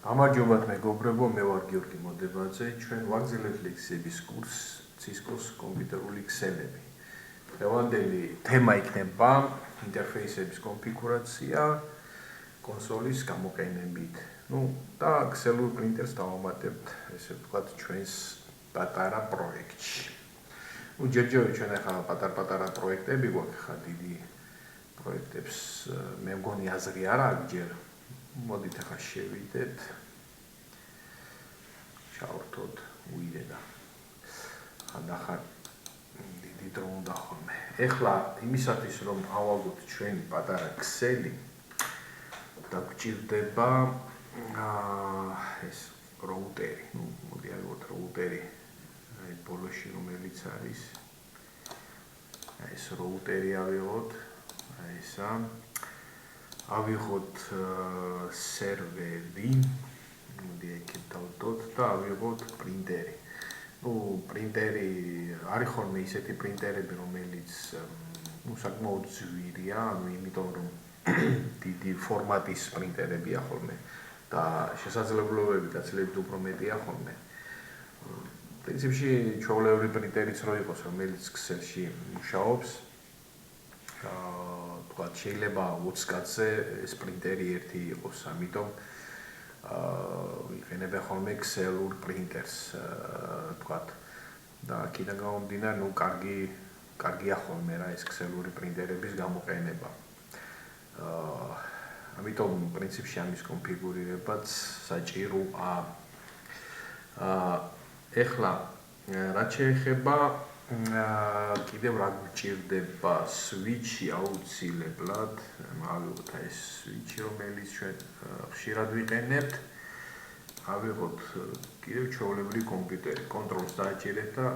გამარჯობათ მეგობრებო, მე ვარ გიორგი მოდებაძე, ჩვენ ვაგრძელებთ ლექციების კურსს Cisco-ს კომპიუტერული ქსელები. დღევანდელი თემა იქნება ინტერფეისების კონფიგურაცია კონსოლის გამოყენებით. და ქსელურ პრინტერს დავამატებთ, ესე ვთქვათ, ჩვენს პატარა პროექტში. ჯერჯერობით ჩვენ ახლა პატარ-პატარა პროექტები გვაქვს, ხა დიდი პროექტებს მე მგონი აზრი არ აქვს ჯერ. მოდით ახლა შევიდეთ. ჩავრთოთ უიდე და ახლა დიდი დრო უნდა ხოლმე. ეხლა იმისათვის რომ ავაგოთ ჩვენი პატარა ქსელი და გვჭირდება ეს როუტერი. მოდი ავიღოთ როუტერი. აი ბოლოში რომელიც არის. ეს როუტერი ავიღოთ. აი ესა. ავიღოთ სერვერი. მოდი იქით დავდოთ და ავიღოთ პრინტერი. პრინტერი არის ხოლმე ისეთი პრინტერები, რომელიც საკმაოდ ძვირია, იმიტომ რომ დიდი ფორმატის პრინტერებია ხოლმე და შესაძლებლობები გაცილებით უფრო მეტია ხოლმე. პრინციპში ჩვეულებრივი პრინტერიც რო იყოს, რომელიც ქსელში მუშაობს, თქვათ შეიძლება 20 კაცზე ეს პრინტერი ერთი იყოს, ამიტომ ვიყენებენ ხოლმე ქსელურ პრინტერს, თქვათ. და აქედან გამომდინარე, კარგია ხოლმე რა ეს ქსელური პრინტერების გამოყენება. ამიტომ პრინციპში ამის კონფიგურირებაც საჭიროა. ეხლა რაც შეეხება კიდევ რა გვჭირდება სვიჩი აუცილებლად, ავიღოთ ეს სვიჩი, რომელიც ჩვენ ხშირად ვიყენებთ. ავიღოთ კიდევ ჩვეულებრივი კომპიუტერი, კონტროლს დააჭირეთ და,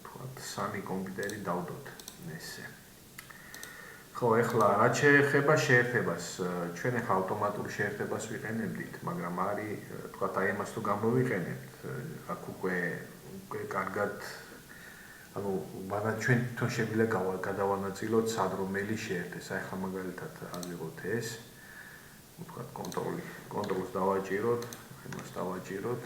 თქვათ, 3 კომპიუტერი დავდოთ ესე. ხო, ეხლა რაც შეეხება შეერთებას, ჩვენ ახლა ავტომატურ შეერთებას ვიყენებდით, მაგრამ არის, თქვათ, აი ამას თუ გამოვიყენებთ, აქ უკვე კარგად მაგრამ ჩვენ თვითონ შეგვიძლია გადავანაწილოთ სად რომელი შეერთეს. აი ხა მაგალითად ავიღოთ ეს, ვთქვათ, კონტროლს დავაჭიროთ, იმას დავაჭიროთ.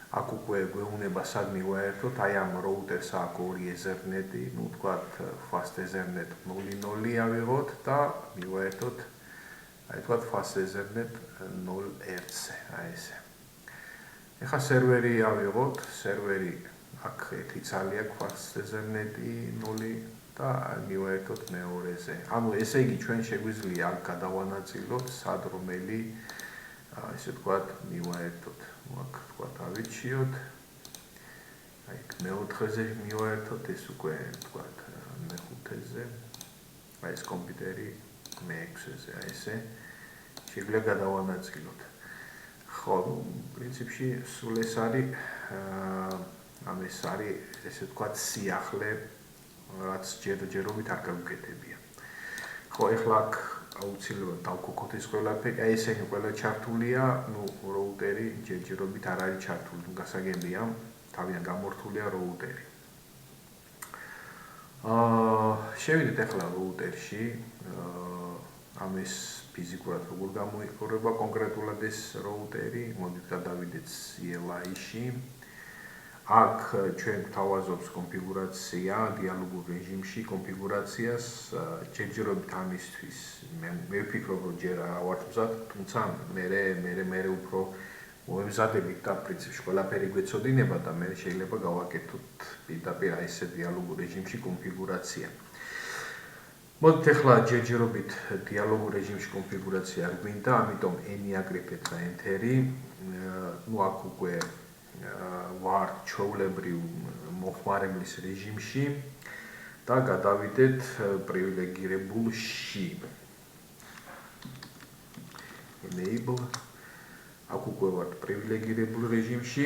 აქ უკვე გვეუბნება სად მივაერთოთ, აი ამ როუტერს აქვს 2 ეზერნეტი, ვთქვათ, fast ethernet 0.0 ავიღოთ და მივაერთოთ, აი ვთქვათ, fast ethernet 0.1-ზე, აი ესე. ეხლა სერვერი ავიღოთ, სერვერი აქ ერთი ცალი აქვს fast ethernet-ი 0 და მივაერთოთ მეორეზე. ანუ ესე იგი ჩვენ შეგვიძლია აქ გადავანაწილოთ სად რომელი ესე ვთქვათ მივაერთოთ. აქ ვთქვათ ავირჩიოთ. აი მე-4-ზე მივაერთოთ, ეს უკვე ვთქვათ მე-5-ზე. აი ეს კომპიუტერი მე-6-ზე, აი ესე. შეგვიძლია გადავანაწილოთ. ხო, პრინციპში სულ ეს არის ამ ეს არის ესე ვთქვათ სიახლე, რაც ჯერჯერობით არ გავუკეთებია. ხო, ეხლა აქ აუცილებლად დავქოქოთ ეს ყველაფერი, აი ესენი ყველა ჩართულია, როუტერი ჯერჯერობით არ არის ჩართული, გასაგებია, თავიდან გამორთულია როუტერი. შევიდეთ ეხლა როუტერში, ამის ფიზიკურად როგორ გამოიყურება კონკრეტულად ეს როუტერი, მოდით გადავიდეთ CLI-ში. აქ ჩვენ გვთავაზობს კონფიგურაცია დიალოგურ რეჟიმში კონფიგურაციას, ჯერჯერობით ამისთვის მე ვფიქრობ, რომ ჯერ არ ვარ მზად, თუმცა მე უფრო მომზადებით და პრინციპში ყველაფერი გვეცოდინება და მე შეიძლება გავაკეთოთ პირდაპირ აი ესე დიალოგურ რეჟიმში კონფიგურაცია. მოდით ახლა ჯერჯერობით დიალოგურ რეჟიმში კონფიგურაცია არ გვინდა, ამიტომ N-ი აკრიფეთ და Enter-ი. აქ უკვე ვარ ჩვეულებრივ მოხმარებლის რეჟიმში და გადავიდეთ პრივილეგირებულში. Enable. აქ უკვე ვარ პრივილეგირებულ რეჟიმში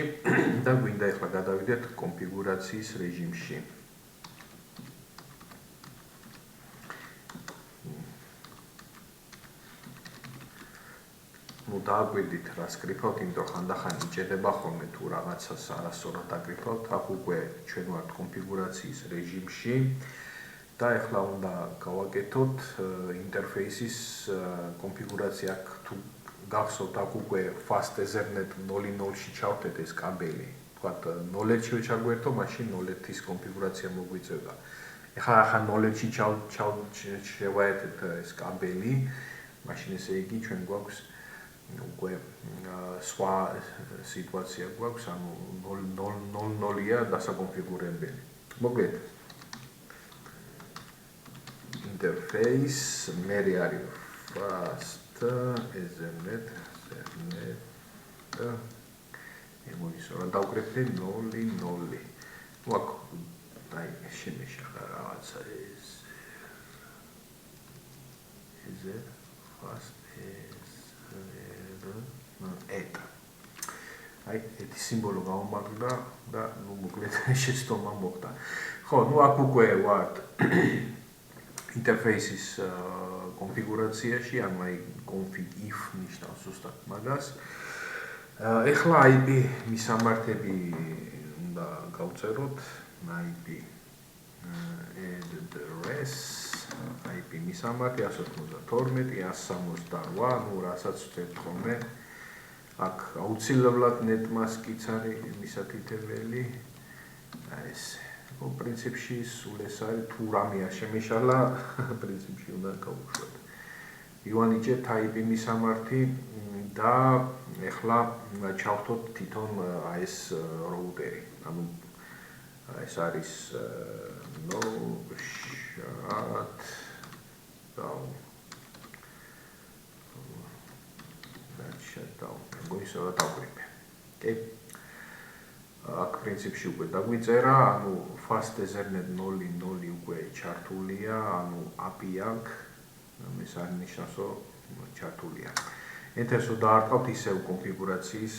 და გვინდა ახლა გადავიდეთ კონფიგურაციის რეჟიმში. დააკვირდით რა სკრიფავთ, იმიტომ ხანდახან იჭედება ხოლმე თუ რაღაცას არასწორად აკრიფავთ. აქ უკვე ჩვენ ვართ კონფიგურაციის რეჟიმში და ახლა უნდა გავაკეთოთ ინტერფეისის კონფიგურაცია. თუ გახსოვთ აქ უკვე fast ethernet 0.0-ში ჩავთეთ ეს კაბელი. ვთქვათ 0-ში ჩაგვერთო, მაშინ 0-ის კონფიგურაცია მოგვიწევდა. ეხლა 0-ში შევაერთეთ ეს კაბელი, მაშინ ესე იგი ჩვენ გვაქვს უკვე სხვა სიტუაცია გვაქვს, ანუ 0.0-ია დასაკონფიგურებელი. მოკლედ interface მერე არის fast ethernet ემოისო რა დავკრიფტე 0.0. ნუ აქ აი შემეშახა რაღაცა ეს fast et აი ეს სიმბოლო გამომაგდა და ნუ მოკლედ შეცდომა მოხდა. ხო, ნუ აქ უკვე ვართ interface-ის კონფიგურაციაში, ანუ აი config if ნიშნავს ზუსტად მაგას. ეხლა IP მისამართები უნდა გავწეროთ, IP address, IP მისამართი 192, 168, ნუ რასაც ვწერთ ხოლმე. აქ აუცილებლად netmask-იც არის მისათითებელი. აი ეს პრინციპში სულ ეს არის თუ რამე არ შემეშალა, პრინციპში უნდა გავუშვათ. ივანიჭებთ IP მისამართი და ეხლა ჩავთოთ თვითონ აი ეს რაუტერი. ანუ ეს არის no shutdown. shutdown. გოისო რა დავკრიფე. კი. აქ პრინციპში უკვე დაგვიწერა, ანუ fast ethernet 0.0 უკვე ჩართულია, ანუ API აქ ეს არ ნიშნავს, რომ ჩართულია. ეთერს დაარტყავთ ისევ კონფიგურაციის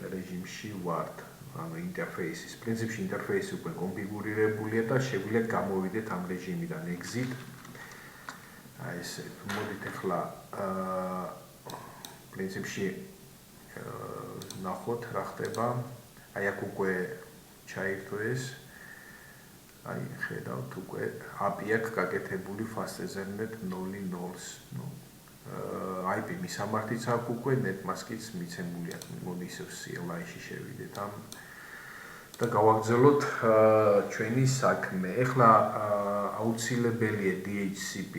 რეჟიმში ვართ, ანუ ინტერფეისის. პრინციპში ინტერფეისი უკვე კონფიგურირებულია და შეგვიძლია გამოვიდეთ ამ რეჟიმიდან exit. აი ესე, მოდით ახლა პრინციპში ნახოთ რა ხდება. აი აქ უკვე ჩაირთო ეს. აი ხედავთ უკვე API აქ გაკეთებული fast ethernet 0.0-ს. ნუ IP მისამართიც აქ უკვე netmask-იც მიცემული აქ. მოდი ისევ CLI-ში შევიდეთ ამ და გავაგრძელოთ ჩვენი საქმე. ეხლა აუცილებელია DHCP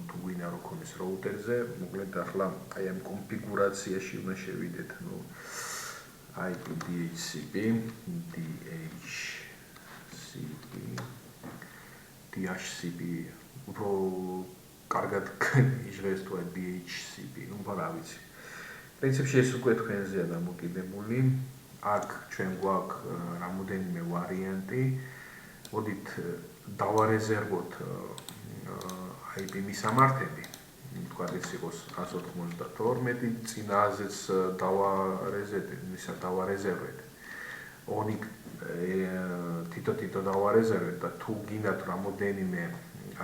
თუ გვინდა რომ ქონდეს რაუტერზე, მოკლედ ახლა აი ამ კონფიგურაციაში უნდა შევიდეთ, ნუ IP DHCP უფრო კარგად იჟღერს თუ DHCP, ნუ რა ვიცი. პრინციპში ეს უკვე თქვენზეა დამოკიდებული. აქ ჩვენ გვაქვს რამოდენიმე ვარიანტი. მოდით დავარეზერვოთ IP მისამართები. თქვა ეს იყოს 192, წინაზეც დავარეზერვეთ. ონი თითო დავარეზერვეთ და თუ გინდათ რამოდენიმე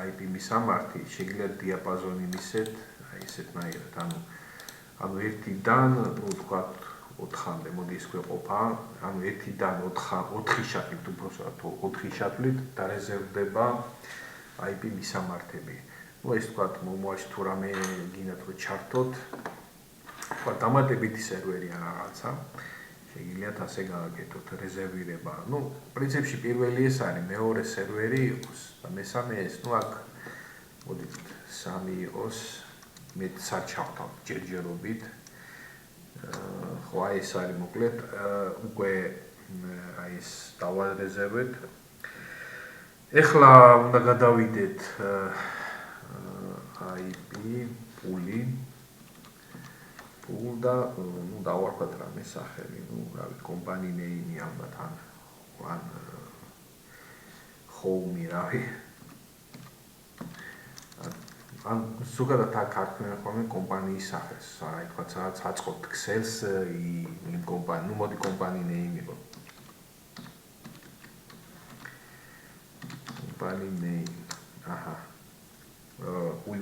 IP მისამართი, შეგიძლიათ დიაპაზონი მისცეთ, აი ესეთნაირად, ანუ 1-დან, ნუ თქვა 4-მდე, მოდი ის გვეყოფა, ანუ 1-დან 4 შატლით, უბრალოდ 4 შატლით დარეზერვდება IP მისამართები. ნუ ეს თქვა მომავალში თუ რამე გინდათ რომ ჩართოთ, თქვა დამატებითი სერვერია რაღაცა, შეგიძლიათ ასე გააკეთოთ რეზერვირება. ნუ პრინციპში პირველი ეს არის, მეორე სერვერი იყოს და მესამე ეს, ნუ აქ მოდით 3 იყოს, მე საჩავთავ ჯერჯერობით. ხო აი ეს არის მოკლედ, უკვე აი ეს დავარეზერვეთ. ეხლა უნდა გადავიდეთ IP პული და ნუ დავარქვათ რამე სახელი, ნუ რა ვიცი, company name-ი ალბათ ან home-ი რა ვიცი. ან ზოგადად აქ არქმევენ ხოლმე კომპანიის სახეს, აი თქვა სადაც აწყობთ Excel-ს იმ კომპანია, ნუ მოდი company name იყო. company name. აჰა. უი.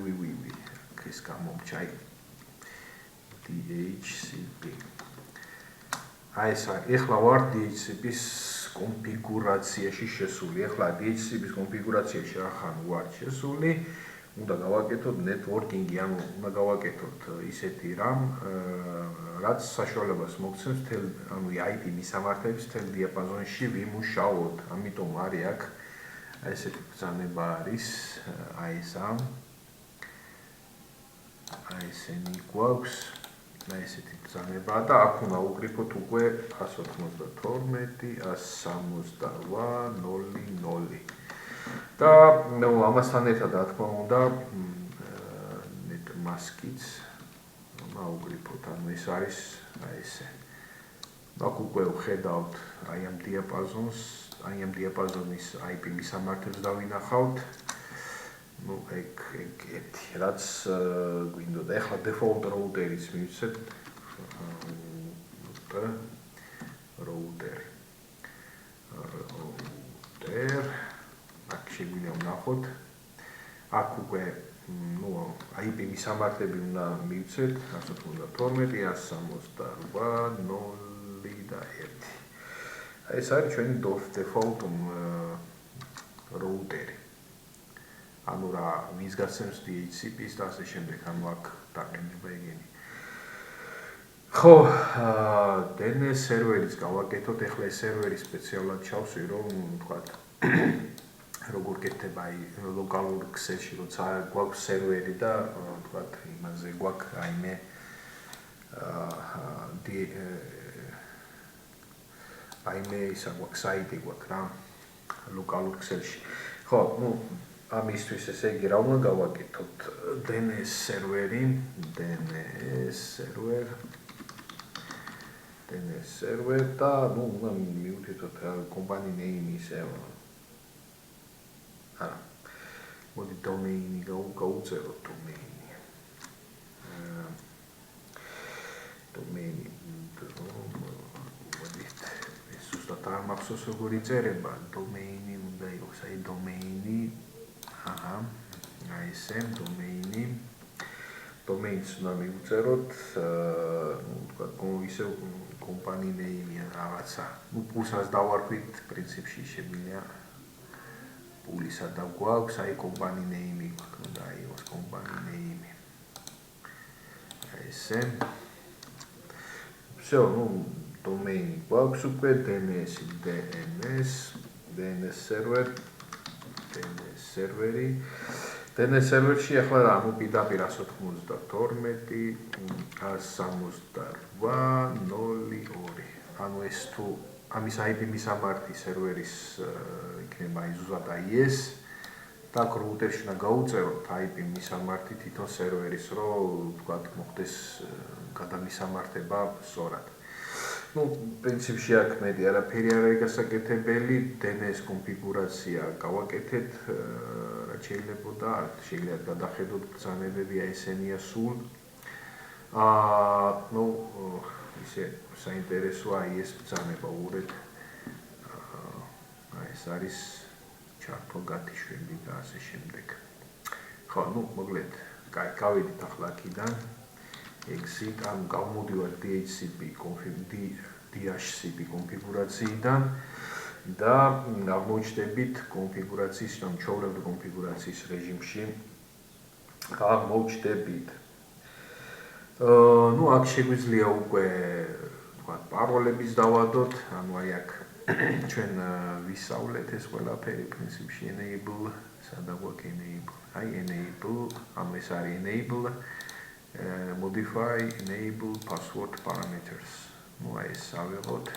ეს გამომჩა DHCP. აი ეს არის. ეხლა ვარ DHCP-ის კონფიგურაციაში შესული. ეხლა DHCP-ის კონფიგურაციაში ახან ვარ შესული. უნდა გავაკეთოთ networking-ი, ანუ უნდა გავაკეთოთ ისეთი რამ, რაც საშუალებას მოგცემს ანუ IP მისამართების მთელ დიაპაზონში ვიმუშაოთ. ამიტომ არის აქ ესეთი ბრძანება არის, ესენი გვაქვს, ესეთი ბრძანება და აქ უნდა უკრიფოთ უკვე 192, 168.00. და ამასთან ერთად რა თქმა უნდა netmask-იც აუკრიფოთ, ანუ ეს არის ესე. აქ უკვე ვხედავთ ამ დიაპაზონის IP მისამართებს დავინახავთ. ეგ რაც გვინდოდა. ეხლა default router-იც მივცეთ. router. აქ შეგვიძლია ვნახოთ. აქ უკვე IP მისამართები უნდა მივცეთ 192, 168.0.1. ეს არის ჩვენი default routeri. ანუ რა ვის გასცემს DHCP-ს და ასე შემდეგ, ანუ აქ დაყენება ეგენი. ხო, DNS სერვერიც გავაკეთოთ. ეხლა ეს სერვერი სპეციალურად ჩავსვი, რომ ვთქვათ როგორ გეთება ლოკალურ ქსელში, როცა გვაქვს სერვერი და ვთქვათ იმაზე გვაქვს რაიმე ისა გვაქვს საიტი გვაქვს რა ლოკალურ ქსელში. ხო, ამისთვის ესე იგი რა უნდა გავაკეთოთ? DNS სერვერი, DNS server და უნდა მივუთითოთ company name ისე. არა. მოდი domain-ი გავუწეროთ domain-ი. domain-ი მოდით ეს უბრალოდ არ მახსოვს როგორ იწერება. domain-ი უნდა იყოს, აი domain-ი. ესე domain-ი. domain-ს უნდა მივუწეროთ, ვთქვათ, ისე company name-ი რაღაცა. პულსაც დავარქვით, პრინციპში შეგვიძლია პულისა და გვაქვს, აი company name-ი გვაქვს, უნდა იყოს company name-ი. ესე. всё, domain-ი გვაქვს უკვე, DNS-ი, DNS server-ი. DNS server-ში ახლა რა, პირდაპირ 192, 168.0.2. ანუ ეს თუ ამის IP მისამართი სერვერის იქნება ზუსტად ეს და router-ში უნდა გაუწეროთ IP მისამართი თვითონ სერვერის, რომ ვთქვათ, მოხდეს გადამისამართება სწორად. პრინციპში აქ მეტი არაფერი არ არის გასაკეთებელი, DNS კონფიგურაცია გავაკეთეთ, რაც შეიძლება გადახედოთ ბრძანებები, ესენია სულ. ისე საინტერესოა ეს ბრძანება უყურეთ. ეს არის ჩართო გათიშვები და ასე შემდეგ. ხო, მოკლედ, გავიდით ახლა აქედან. exit, ანუ გავმოდივართ DHCP კონფიგურაციიდან და აღმოჩნდებით კონფიგურაციის, ჩაულებთ კონფიგურაციის რეჟიმში. აღმოჩნდებით. აქ შეგვიძლია უკვე, ვთქვათ, პაროლების დავადოთ, ანუ აი აქ ჩვენ ვისწავლეთ ეს ყველაფერი პრინციპში enable, სადა გვაქვს enable. აი enable, ანუ ეს არის enable modify enable password parameters. აი ეს ავიღოთ.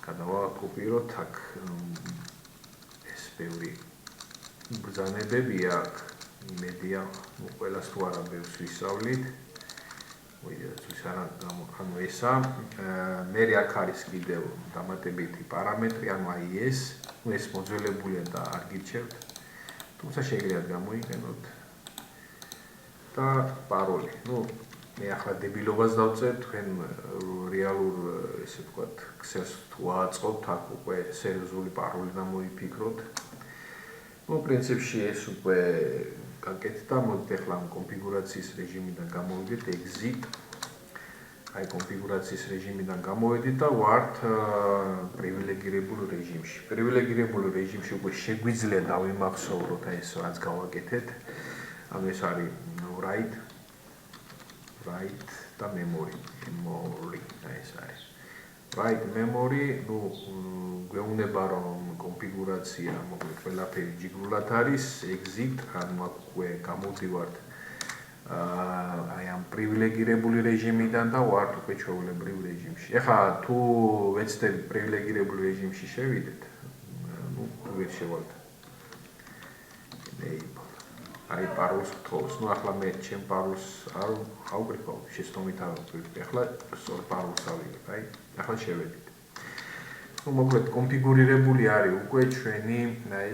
გადავაკოპიროთ აქ ეს ბევრი ბრძანებებია აქ იმედია ყველას თუ არა ბევრს ვისწავლით. ანუ ესა მე აქ არის კიდევ დამატებითი პარამეტრი, ანუ აი ეს მოძველებულია და არ გირჩევთ. თუმცა შეგიძლიათ გამოიყენოთ და პაროლი. მე ახლა დებილობას დავწერთ, თქვენ რეალურ ესე ვთქვათ, ქსელს თუ აწყობთ, აქ უკვე სერიოზული პაროლი დამოიფიქროთ. პრინციპში ეს უკვე გაკეთდა, მოდით ახლა კონფიგურაციის რეჟიმიდან გამოვიდეთ, exit. აი კონფიგურაციის რეჟიმიდან გამოვიდით და ვართ პრივილეგირებულ რეჟიმში. პრივილეგირებულ რეჟიმში უკვე შეგვიძლია დავიმახსოვროთ ეს რაც გავაკეთეთ. ანუ ეს არის write და memory, აი ეს არის. Write memory, ну, გვეუბნება რომ კონფიგურაცია, მოკლედ ყველაფერი ჯიგრულად არის, exit, ანუ აქ უკვე გამოდივართ აი ამ პრივილეგირებული რეჟიმიდან და ვართ უკვე ჩვეულებრივ რეჟიმში. ეხლა თუ ვეცდები პრივილეგირებულ რეჟიმში შევიდეთ, ну, ვერ შევალთ. enable. აი პაროლს გთხოვს. ну, ახლა მე ჩემ პაროლს არ ავგრიფავ, შეცდომით არ ავგრიფავ. ახლა სწორ პაროლს ავიღებ, აი, ახლა შევედით. ну, მოკლედ კონფიგურირებული არის უკვე ჩვენი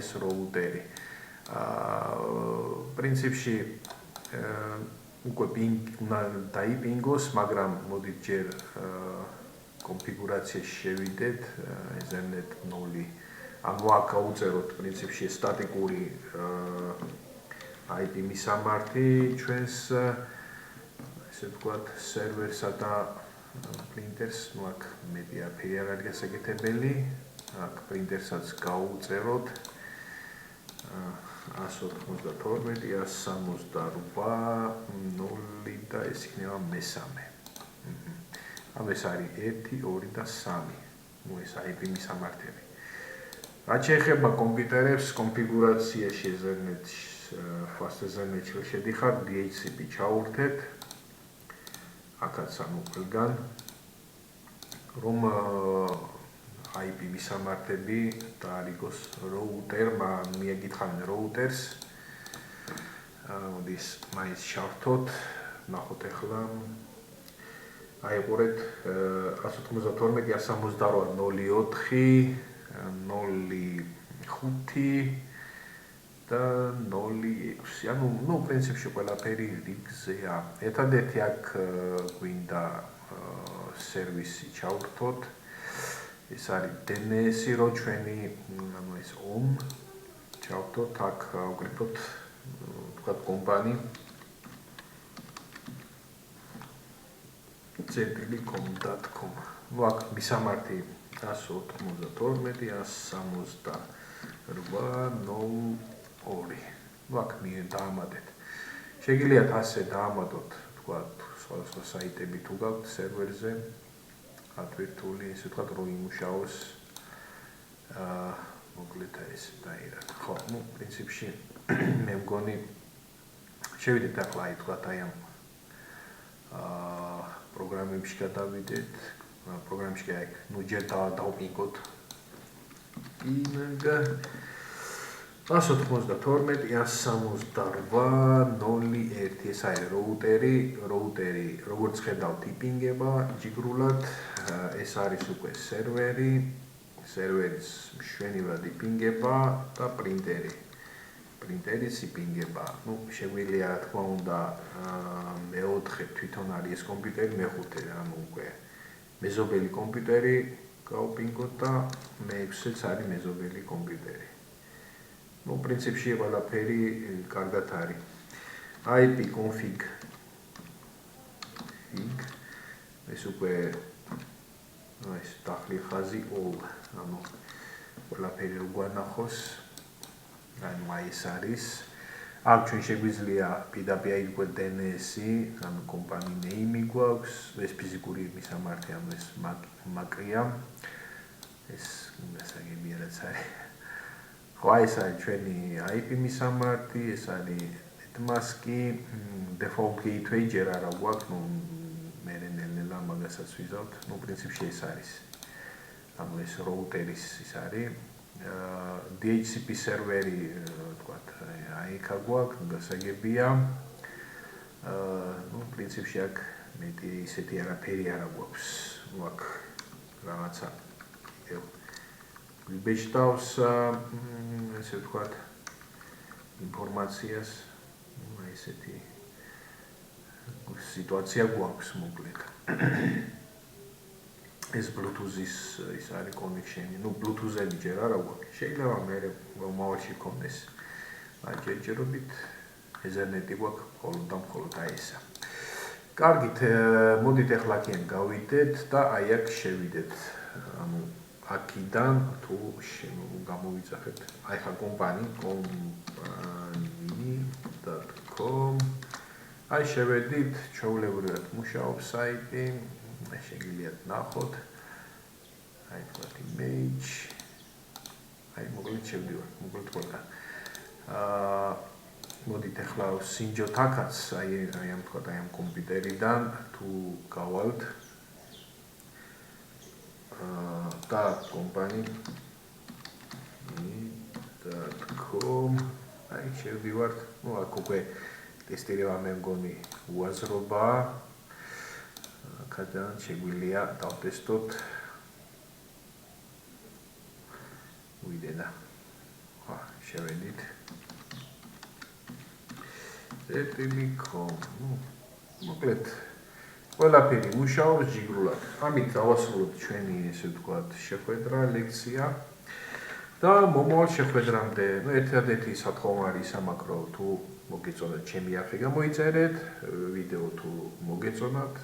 ეს როუტერი. პრინციპში უკვე უნდა დაიპინგოს, მაგრამ მოდით ჯერ კონფიგურაციაში შევიდეთ, Ethernet 0. ანუ აქ გავუწეროთ პრინციპში სტატიკური IP მისამართი ჩვენს ესე ვთქვათ სერვერსა და პრინტერს, ну აქ მეტი არაფერი არ არის გასაკეთებელი. აქ პრინტერსაც გავუწეროთ 192, 168, 0 და ეს იქნება მესამე. ანუ ეს არის 1, 2 და 3. ну ეს IP მისამართები. რაც შეეხება კომპიუტერებს, კონფიგურაციაში Ethernet-ში, fast Ethernet-ში შედიხარ, DHCP ჩაურთეთ. აქაც ანუ ყველგან რომ IP მისამართები დაარიგოს როუტერმა, მიეკითხავენ როუტერს. მოდის მაინც ჩავთოთ, ნახოთ ახლა. აიყურეთ 192, 168, 04, 05 და 06. ანუ, ну, პრინციპში ყველაფერი რიგზეა. ერთადერთი აქ გვინდა სერვისი ჩავთოთ. ეს არის DNS-ი, რო ჩვენი, ანუ ეს OM ჩავთოთ, აქ ავგრიფოთ, თქვათ კომპანი zetelecom.com. ну აქ მისამართი 192, 168, 02. ну აქ დაამატეთ. შეგიძლიათ ასე დაამატოთ, თქვათ, სხვა საიტები თუ გაქვთ სერვერზე. ატვირთული, ესე ვთქვათ, რო იმუშაოს მოკლედ ეს დაირა. ხო, ну, პრინციპში მე მგონი შევიდეთ ახლა აი თქვათ აი ამ პროგრამებში გადავიდეთ. პროგრამებში აი, ну, ჯერ დავპინგოთ. პინგ 192, 168, 01. ეს არის როუტერი, როგორც ხედავთ, იპინგება ჯიგრულად. ეს არის უკვე სერვერის მშვენივრად იპინგება და პრინტერიც იპინგება. ну, შეგვიძლია, რა თქმა უნდა, მეოთხე თვითონ არის ეს კომპიუტერი, მეხუთე, ანუ უკვე მეზობელი კომპიუტერი გავპინგოთ და მეექვსეც არის მეზობელი კომპიუტერი. ну, პრინციპში ყველაფერი კარგად არის. IP config ეს უკვე ეს დახლი ხაზი all, ანუ ყველაფერი გვანახოს. ანუ აი ეს არის. აქ ჩვენ შეგვიძლია პირდაპირ აი უკვე DNS-ი, ანუ კომპანი name-ი გვაქვს, ეს ფიზიკური მისამართი, ანუ ეს MAC-ია. ეს გასაგებია რაც არის. ხო, ეს არის ჩვენი IP მისამართი, ეს არის netmask-ი, default gateway ჯერ არა გვაქვს, ну, მე ნელ-ნელა მაგასაც ვიზავთ. ну, პრინციპში ეს არის. ანუ ეს როუტერის ის არის. DHCP სერვერი, თქვათ, აი იქ გვაქვს, გასაგებია. ну, პრინციპში აქ მეტი ისეთი არაფერი არ გვაქვს. ну, აქ რაღაცა ვიბეჭდავს, ესე ვთქვათ, ინფორმაციას, ну, აი ესეთი სიტუაცია გვაქვს მოკლედ. ეს Bluetooth-ის ის არის connection-ი. ну, Bluetooth-ები ჯერ არა გვაქვს. შეიძლება მე მომავალში გქონდეს. აი ჯერჯერობით Ethernet-ი გვაქვს, მხოლოდ აი ესა. კარგით, მოდით ახლა აქედან გავიდეთ და აი აქ შევიდეთ. ანუ აქედან თუ გამოვიძახეთ, აი ხა კომპანი.com www.ecom აი შევედით, ჩვეულებრივად მუშაობს საიტი, შეგიძლიათ ნახოთ. აი თქვათ image. აი მოკლედ შევდივართ, მოკლედ ყველგან. მოდით ახლა სინჯოთ აქაც, აი ამ თქვათ აი ამ კომპიუტერიდან თუ გავალთ და company.com აი შევდივართ, ну აქ უკვე ტესტირება მე მგონი უაზრობაა. აქედან შეგვიძლია დავტესტოთ ვიდენა. შევედით. ecom. მოკლედ ყველაფერი მუშაობს ჯიგრულად. ამით დავასრულოთ ჩვენი ესე ვთქვათ შეხვედრა, ლექცია. და მომავალ შეხვედრამდე, ну ერთადერთი სათხოვნა არის სამაკრო თუ მოგეწონათ ჩემი არხი გამოიწერეთ, ვიდეო თუ მოგეწონათ,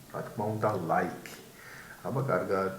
რა თქმა უნდა ლაიქი. აბა კარგად.